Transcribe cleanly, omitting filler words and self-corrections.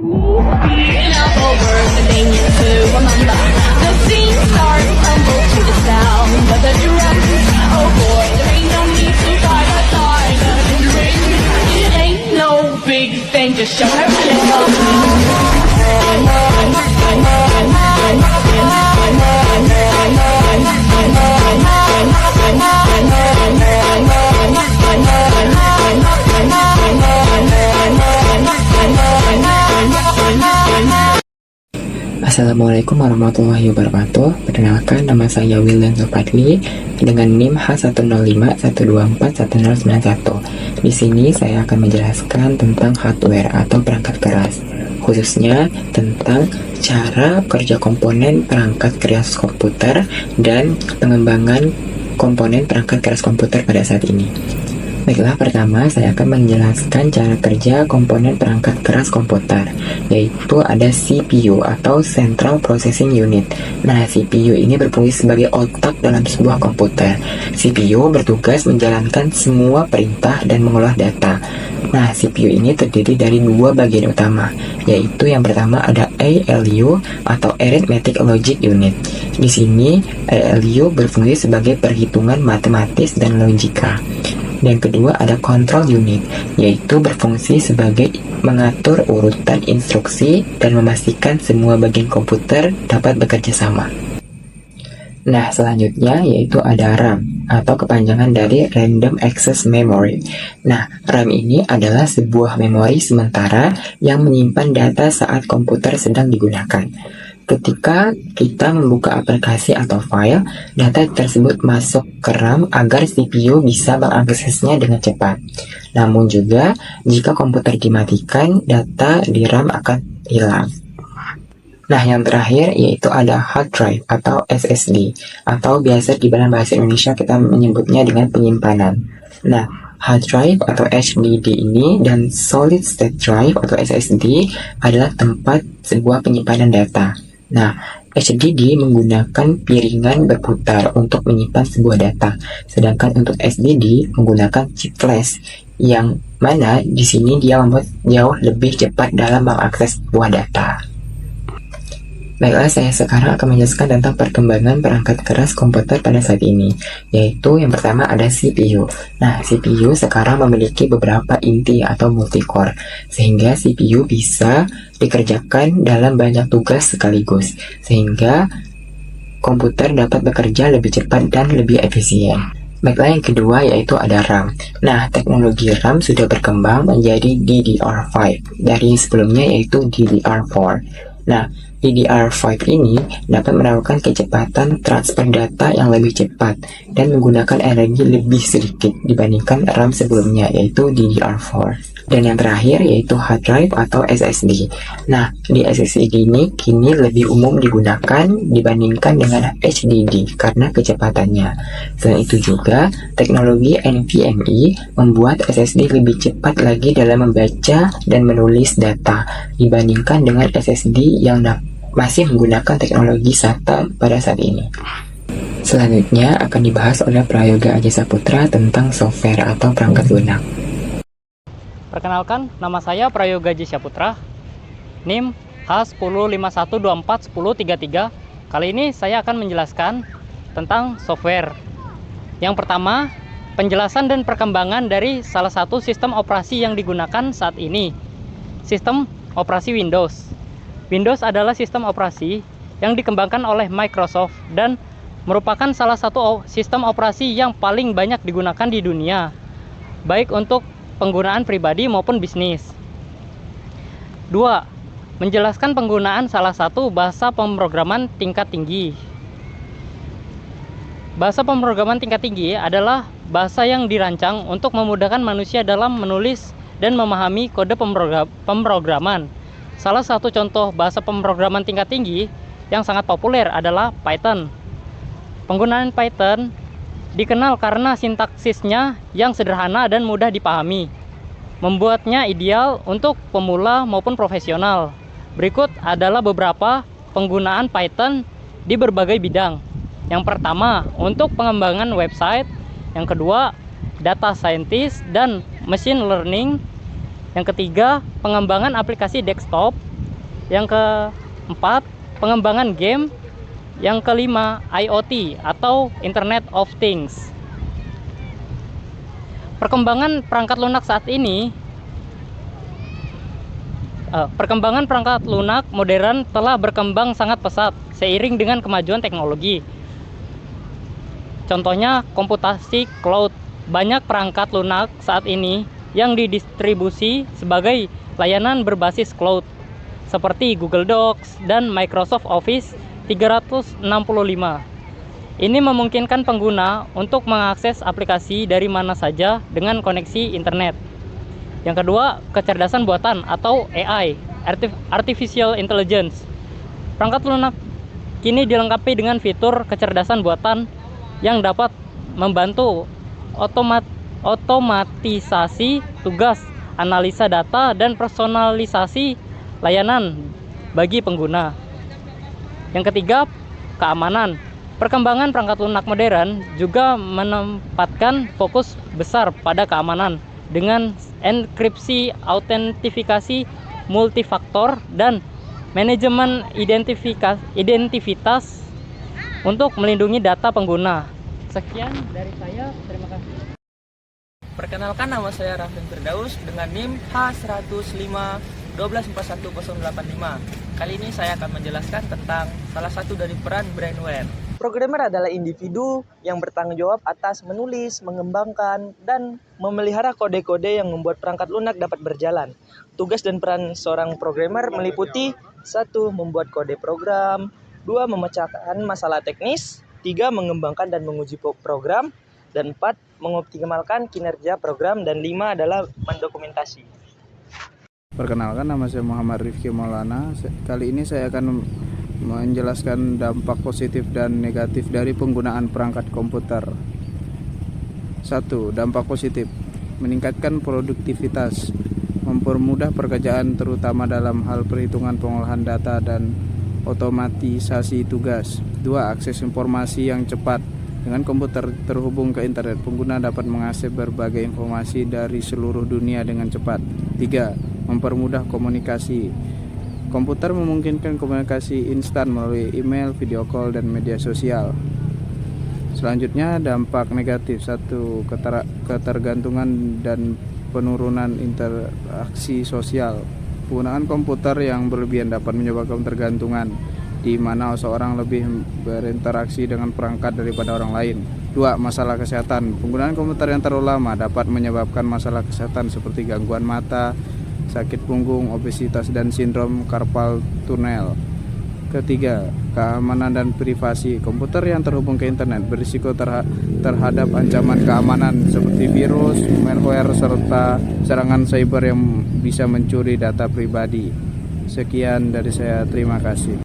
Enough over the thing to remember. The scene starts tumble to the sound of the drums. Oh boy, there ain't no need to fight a time. It ain't no big thing, just show her Assalamualaikum warahmatullahi wabarakatuh. Perkenalkan, nama saya William Zulfadli dengan NIM H10512410991. Di sini saya akan menjelaskan tentang hardware atau perangkat keras, khususnya tentang cara kerja komponen perangkat keras komputer dan pengembangan komponen perangkat keras komputer pada saat ini. Baiklah, pertama saya akan menjelaskan cara kerja komponen perangkat keras komputer, yaitu ada CPU atau Central Processing Unit. Nah, CPU ini berfungsi sebagai otak dalam sebuah komputer. CPU bertugas menjalankan semua perintah dan mengolah data. Nah, CPU ini terdiri dari dua bagian utama, yaitu yang pertama ada ALU atau Arithmetic Logic Unit. Di sini ALU berfungsi sebagai perhitungan matematis dan logika. Dan kedua ada control unit, yaitu berfungsi sebagai mengatur urutan instruksi dan memastikan semua bagian komputer dapat bekerja sama. Nah, selanjutnya yaitu ada RAM atau kepanjangan dari Random Access Memory. Nah, RAM ini adalah sebuah memori sementara yang menyimpan data saat komputer sedang digunakan. Ketika kita membuka aplikasi atau file, data tersebut masuk ke RAM agar CPU bisa mengaksesnya dengan cepat. Namun juga, jika komputer dimatikan, data di RAM akan hilang. Nah, yang terakhir yaitu ada hard drive atau SSD, atau biasa di dalam bahasa Indonesia kita menyebutnya dengan penyimpanan. Nah, hard drive atau HDD ini dan solid state drive atau SSD adalah tempat sebuah penyimpanan data. Nah, HDD menggunakan piringan berputar untuk menyimpan sebuah data, sedangkan untuk SSD menggunakan chip flash, yang mana di sini dia membuat jauh lebih cepat dalam mengakses sebuah data. Baiklah, saya sekarang akan menjelaskan tentang perkembangan perangkat keras komputer pada saat ini, yaitu yang pertama ada CPU. Nah, CPU sekarang memiliki beberapa inti atau multicore, sehingga CPU bisa dikerjakan dalam banyak tugas sekaligus, sehingga komputer dapat bekerja lebih cepat dan lebih efisien. Baiklah, yang kedua yaitu ada RAM. Nah, teknologi RAM sudah berkembang menjadi DDR5 dari sebelumnya yaitu DDR4. Nah, DDR5 ini dapat melakukan kecepatan transfer data yang lebih cepat dan menggunakan energi lebih sedikit dibandingkan RAM sebelumnya yaitu DDR4. Dan yang terakhir yaitu hard drive atau SSD. Nah, di SSD ini kini lebih umum digunakan dibandingkan dengan HDD karena kecepatannya. Selain itu juga, teknologi NVMe membuat SSD lebih cepat lagi dalam membaca dan menulis data dibandingkan dengan SSD yang masih menggunakan teknologi SATA pada saat ini. Selanjutnya akan dibahas oleh Prayoga Aji Saputra tentang software atau perangkat lunak. Perkenalkan, nama saya Prayoga Aji Saputra, NIM H10512411033. Kali ini saya akan menjelaskan tentang software. Yang pertama, penjelasan dan perkembangan dari salah satu sistem operasi yang digunakan saat ini, sistem operasi Windows. Windows adalah sistem operasi yang dikembangkan oleh Microsoft dan merupakan salah satu sistem operasi yang paling banyak digunakan di dunia, baik untuk penggunaan pribadi maupun bisnis. 2. Menjelaskan penggunaan salah satu bahasa pemrograman tingkat tinggi. Bahasa pemrograman tingkat tinggi adalah bahasa yang dirancang untuk memudahkan manusia dalam menulis dan memahami kode pemrograman. Salah satu contoh bahasa pemrograman tingkat tinggi yang sangat populer adalah Python. Penggunaan Python dikenal karena sintaksisnya yang sederhana dan mudah dipahami, membuatnya ideal untuk pemula maupun profesional. Berikut adalah beberapa penggunaan Python di berbagai bidang. Yang pertama, untuk pengembangan website. Yang kedua, data scientist dan machine learning. Yang ketiga, pengembangan aplikasi desktop. Yang keempat, pengembangan game. Yang kelima, IoT atau Internet of Things. Perkembangan perangkat lunak saat ini, perkembangan perangkat lunak modern telah berkembang sangat pesat seiring dengan kemajuan teknologi. Contohnya komputasi cloud. Banyak perangkat lunak saat ini yang didistribusi sebagai layanan berbasis cloud seperti Google Docs dan Microsoft Office 365. Ini memungkinkan pengguna untuk mengakses aplikasi dari mana saja dengan koneksi internet. Yang kedua, kecerdasan buatan atau AI, Artificial Intelligence. Perangkat lunak kini dilengkapi dengan fitur kecerdasan buatan yang dapat membantu otomatisasi tugas, analisa data, dan personalisasi layanan bagi pengguna. Yang ketiga, keamanan. Perkembangan perangkat lunak modern juga menempatkan fokus besar pada keamanan dengan enkripsi, autentifikasi multifaktor, dan manajemen identitas untuk melindungi data pengguna. Sekian dari saya, terima kasih. Perkenalkan, nama saya Rafin Firdaus dengan NIM H105-1241085. Kali ini saya akan menjelaskan tentang salah satu dari peran brainware. Programmer adalah individu yang bertanggung jawab atas menulis, mengembangkan, dan memelihara kode-kode yang membuat perangkat lunak dapat berjalan. Tugas dan peran seorang programmer meliputi 1. Membuat kode program, 2. Memecahkan masalah teknis, 3. Mengembangkan dan menguji program, dan 4. Mengoptimalkan kinerja program, dan 5 adalah mendokumentasi. Perkenalkan, nama saya Muhammad Rifki Maulana. Kali ini saya akan menjelaskan dampak positif dan negatif dari penggunaan perangkat komputer. 1. Dampak positif: meningkatkan produktivitas, mempermudah pekerjaan terutama dalam hal perhitungan pengolahan data dan otomatisasi tugas. 2. Akses informasi yang cepat. Dengan komputer terhubung ke internet, pengguna dapat mengakses berbagai informasi dari seluruh dunia dengan cepat. 3. Mempermudah komunikasi. Komputer memungkinkan komunikasi instan melalui email, video call, dan media sosial. Selanjutnya, dampak negatif. 1. Ketergantungan dan penurunan interaksi sosial. Penggunaan komputer yang berlebihan dapat menyebabkan ketergantungan, di mana seorang lebih berinteraksi dengan perangkat daripada orang lain. 2. Masalah kesehatan. Penggunaan komputer yang terlalu lama dapat menyebabkan masalah kesehatan seperti gangguan mata, sakit punggung, obesitas, dan sindrom carpal tunnel. Ketiga, keamanan dan privasi. Komputer yang terhubung ke internet berisiko terhadap ancaman keamanan seperti virus, malware, serta serangan cyber yang bisa mencuri data pribadi. Sekian dari saya, terima kasih.